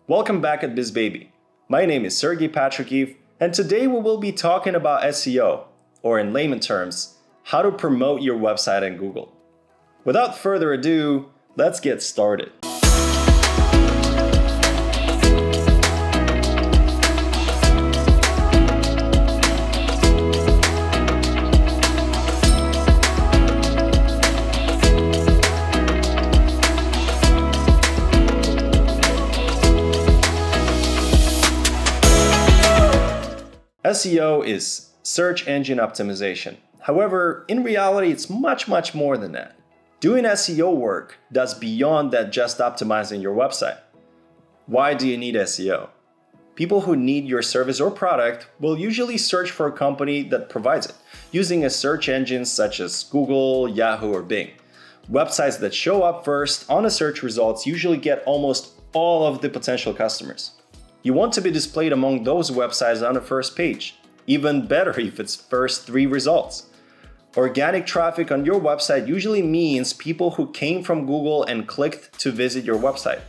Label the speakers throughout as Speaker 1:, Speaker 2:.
Speaker 1: Welcome back at BizBaby. My name is Sergey Patrikiev, and today we will be talking about SEO, or in layman terms, how to promote your website in Google. Without further ado, let's get started. SEO is search engine optimization. However, in reality, it's much more than that. Doing SEO work does beyond that just optimizing your website. Why do you need SEO? People who need your service or product will usually search for a company that provides it, using a search engine such as Google, Yahoo, or Bing. Websites that show up first on the search results usually get almost all of the potential customers. You want to be displayed among those websites on the first page. Even better if it's first 3 results. Organic traffic on your website usually means people who came from Google and clicked to visit your website.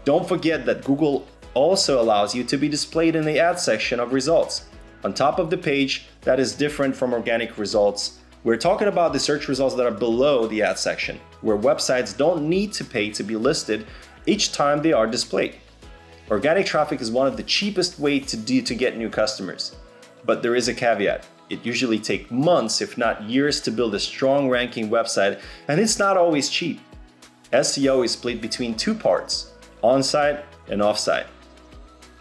Speaker 1: Don't forget that Google also allows you to be displayed in the ad section of results. On top of the page, that is different from organic results. We're talking about the search results that are below the ad section, where websites don't need to pay to be listed each time they are displayed. Organic traffic is one of the cheapest ways to get new customers. But there is a caveat. It usually takes months, if not years, to build a strong ranking website, and it's not always cheap. SEO is split between 2 parts, on-site and off-site.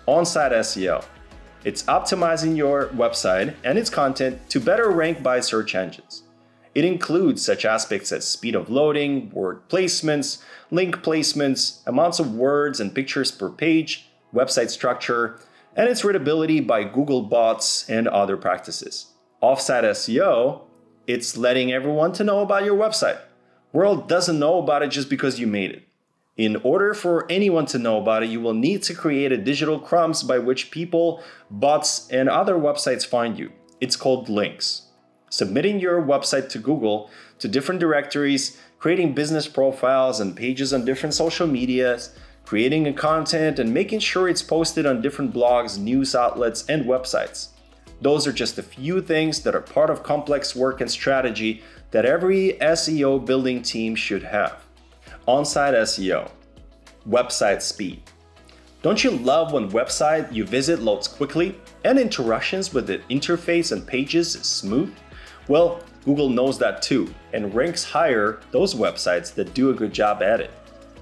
Speaker 1: On-site SEO. It's optimizing your website and its content to better rank by search engines. It includes such aspects as speed of loading, word placements, link placements, amounts of words and pictures per page, website structure, and its readability by Google bots and other practices. Off-site SEO, it's letting everyone to know about your website. World doesn't know about it just because you made it. In order for anyone to know about it, you will need to create a digital crumbs by which people, bots, and other websites find you. It's called links. Submitting your website to Google, to different directories, creating business profiles and pages on different social medias, creating a content and making sure it's posted on different blogs, news outlets, and websites. Those are just a few things that are part of complex work and strategy that every SEO building team should have. On-site SEO. Website speed. Don't you love when website you visit loads quickly and interactions with the interface and pages is smooth? Well, Google knows that too and ranks higher those websites that do a good job at it.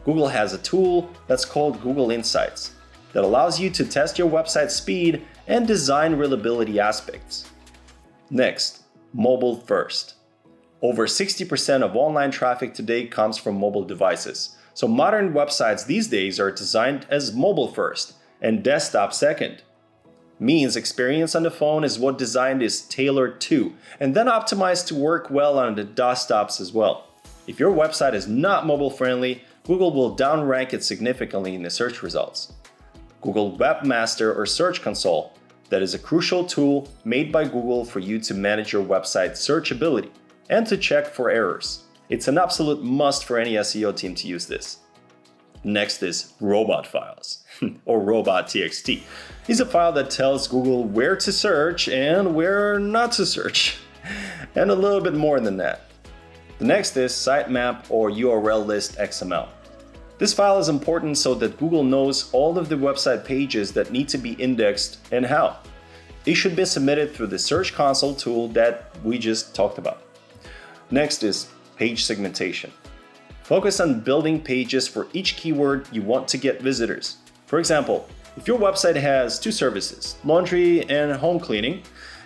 Speaker 1: Google has a tool that's called Google Insights that allows you to test your website speed and design reliability aspects. Next, mobile first. Over 60% of online traffic today comes from mobile devices. So modern websites these days are designed as mobile first and desktop second. Means experience on the phone is what design is tailored to, and then optimized to work well on the desktops as well. If your website is not mobile friendly, Google will downrank it significantly in the search results. Google Webmaster or Search Console, that is a crucial tool made by Google for you to manage your website searchability and to check for errors. It's an absolute must for any SEO team to use this. Next is robot files, or robot.txt. It's a file that tells Google where to search and where not to search, and a little bit more than that. The next is sitemap or URL list XML. This file is important so that Google knows all of the website pages that need to be indexed and how. It should be submitted through the Search Console tool that we just talked about. Next is page segmentation. Focus on building pages for each keyword you want to get visitors. For example, if your website has 2 services, laundry and home cleaning,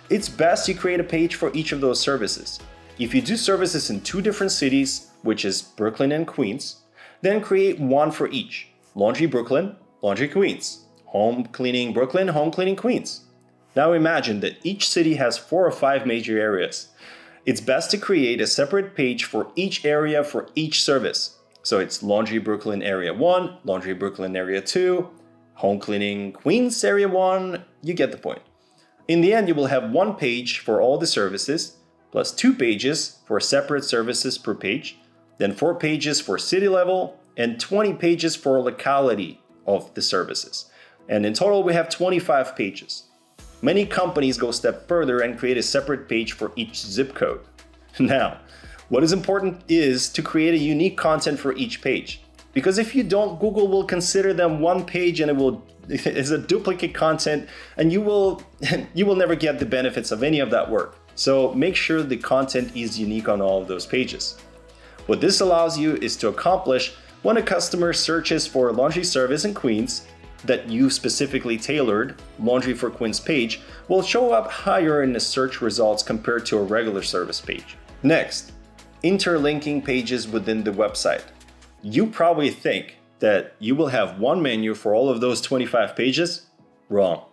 Speaker 1: it's best you create a page for each of those services. If you do services in 2 different cities, which is Brooklyn and Queens, then create one for each. Laundry Brooklyn, laundry Queens. Home cleaning Brooklyn, home cleaning Queens. Now imagine that each city has 4 or 5 major areas. It's best to create a separate page for each area for each service. So it's Laundry Brooklyn Area 1, Laundry Brooklyn Area 2, Home Cleaning Queens Area 1, you get the point. In the end, you will have 1 page for all the services, plus 2 pages for separate services per page, then 4 pages for city level, and 20 pages for locality of the services. And in total, we have 25 pages. Many companies go a step further and create a separate page for each zip code. Now, what is important is to create a unique content for each page. Because if you don't, Google will consider them one page and it's a duplicate content, and you will never get the benefits of any of that work. So make sure the content is unique on all of those pages. What this allows you is to accomplish when a customer searches for a laundry service in Queens, that you specifically tailored Laundry for Queens page will show up higher in the search results compared to a regular service page. Next, interlinking pages within the website. You probably think that you will have one menu for all of those 25 pages. Wrong.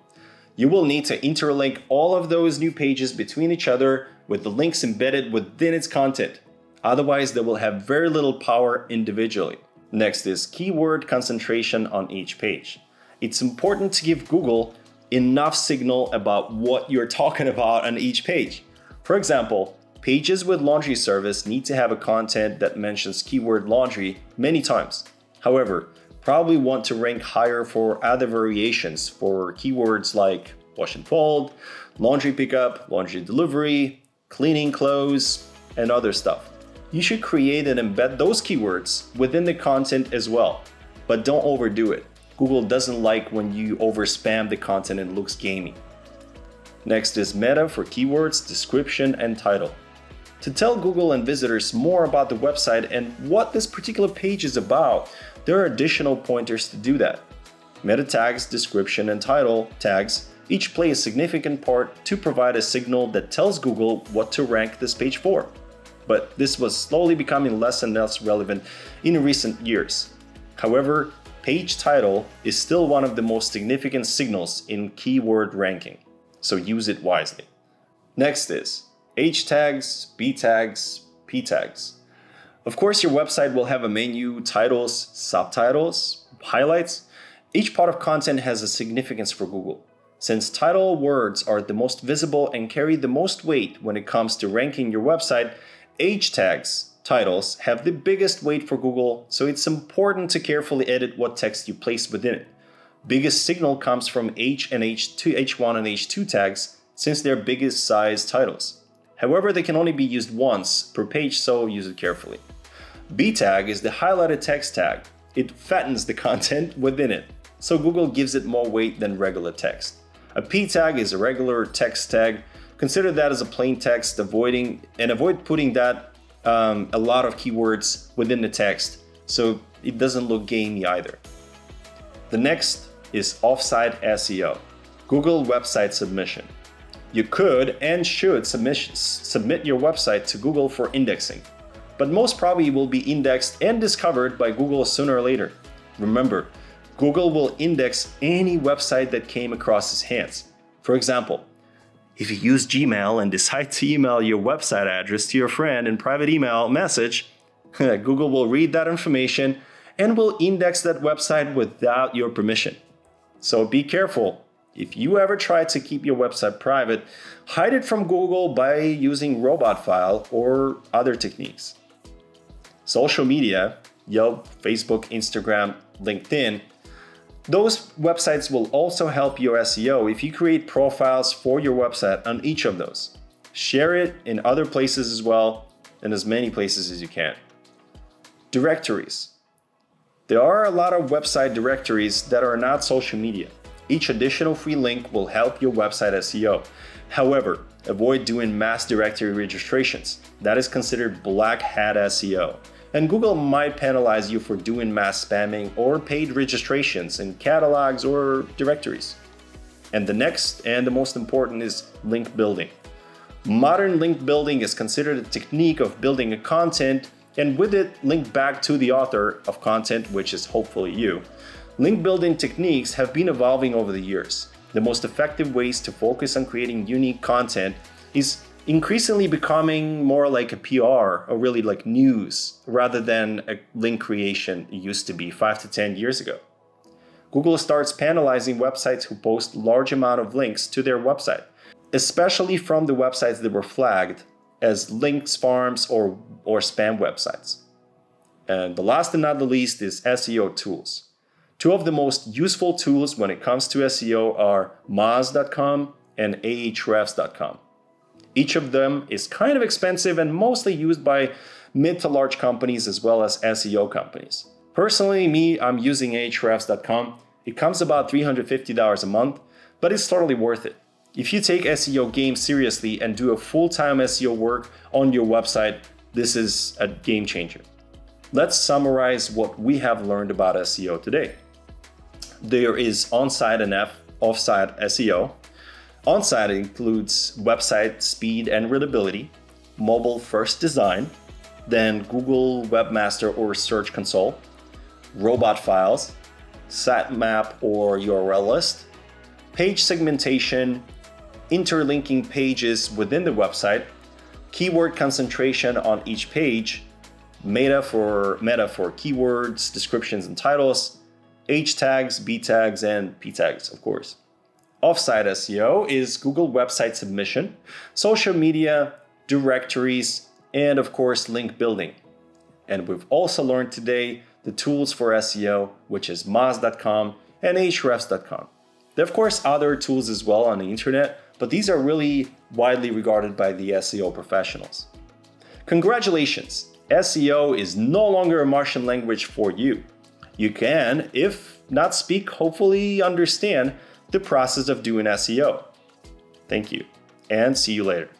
Speaker 1: You will need to interlink all of those new pages between each other with the links embedded within its content. Otherwise, they will have very little power individually. Next is keyword concentration on each page. It's important to give Google enough signal about what you're talking about on each page. For example, pages with laundry service need to have a content that mentions keyword laundry many times. However, probably want to rank higher for other variations for keywords like wash and fold, laundry pickup, laundry delivery, cleaning clothes, and other stuff. You should create and embed those keywords within the content as well, but don't overdo it. Google doesn't like when you overspam the content and looks gamey. Next is meta for keywords, description, and title. To tell Google and visitors more about the website and what this particular page is about, there are additional pointers to do that. Meta tags, description, and title tags each play a significant part to provide a signal that tells Google what to rank this page for. But this was slowly becoming less and less relevant in recent years. However, page title is still one of the most significant signals in keyword ranking, so use it wisely. Next is H tags, B tags, P tags. Of course, your website will have a menu, titles, subtitles, highlights. Each part of content has a significance for Google. Since title words are the most visible and carry the most weight when it comes to ranking your website, H tags, titles, have the biggest weight for Google, so it's important to carefully edit what text you place within it. Biggest signal comes from H1 and H2 tags, since they're biggest size titles. However, they can only be used once per page, so use it carefully. B tag is the highlighted text tag. It fattens the content within it, so Google gives it more weight than regular text. A P tag is a regular text tag. Consider that as a plain text, avoid putting that a lot of keywords within the text, so it doesn't look gamey either. The next is off-site SEO, Google website submission. You could and should submit your website to Google for indexing, but most probably will be indexed and discovered by Google sooner or later. Remember, Google will index any website that came across his hands. For example, if you use Gmail and decide to email your website address to your friend in private email message, Google will read that information and will index that website without your permission. So be careful. If you ever try to keep your website private, hide it from Google by using robot file or other techniques. Social media, Yelp, Facebook, Instagram, LinkedIn, those websites will also help your SEO if you create profiles for your website on each of those. Share it in other places as well, in as many places as you can. Directories. There are a lot of website directories that are not social media. Each additional free link will help your website SEO. However, avoid doing mass directory registrations. That is considered black hat SEO. And Google might penalize you for doing mass spamming or paid registrations in catalogs or directories. And the next and the most important is link building. Modern link building is considered a technique of building a content and with it link back to the author of content, which is hopefully you. Link building techniques have been evolving over the years. The most effective ways to focus on creating unique content is increasingly becoming more like a PR or really like news rather than a link creation it used to be 5 to 10 years ago. Google starts penalizing websites who post large amount of links to their website, especially from the websites that were flagged as links farms or spam websites. And the last and not the least is SEO Tools. Two of the most useful tools when it comes to SEO are Moz.com and Ahrefs.com. Each of them is kind of expensive and mostly used by mid to large companies as well as SEO companies. Personally, I'm using Ahrefs.com. It comes about $350 a month, but it's totally worth it. If you take SEO game seriously and do a full-time SEO work on your website, this is a game changer. Let's summarize what we have learned about SEO today. There is on-site and off-site SEO. On-site includes website speed and readability, mobile-first design, then Google Webmaster or Search Console, robot files, sitemap or URL list, page segmentation, interlinking pages within the website, keyword concentration on each page, Meta for keywords, descriptions and titles, H tags, B tags, and P tags, of course. Off-site SEO is Google website submission, social media, directories, and of course, link building. And we've also learned today the tools for SEO, which is Moz.com and Ahrefs.com. There are of course other tools as well on the internet, but these are really widely regarded by the SEO professionals. Congratulations! SEO is no longer a Martian language for you. You can, if not speak, hopefully understand the process of doing SEO. Thank you, and see you later.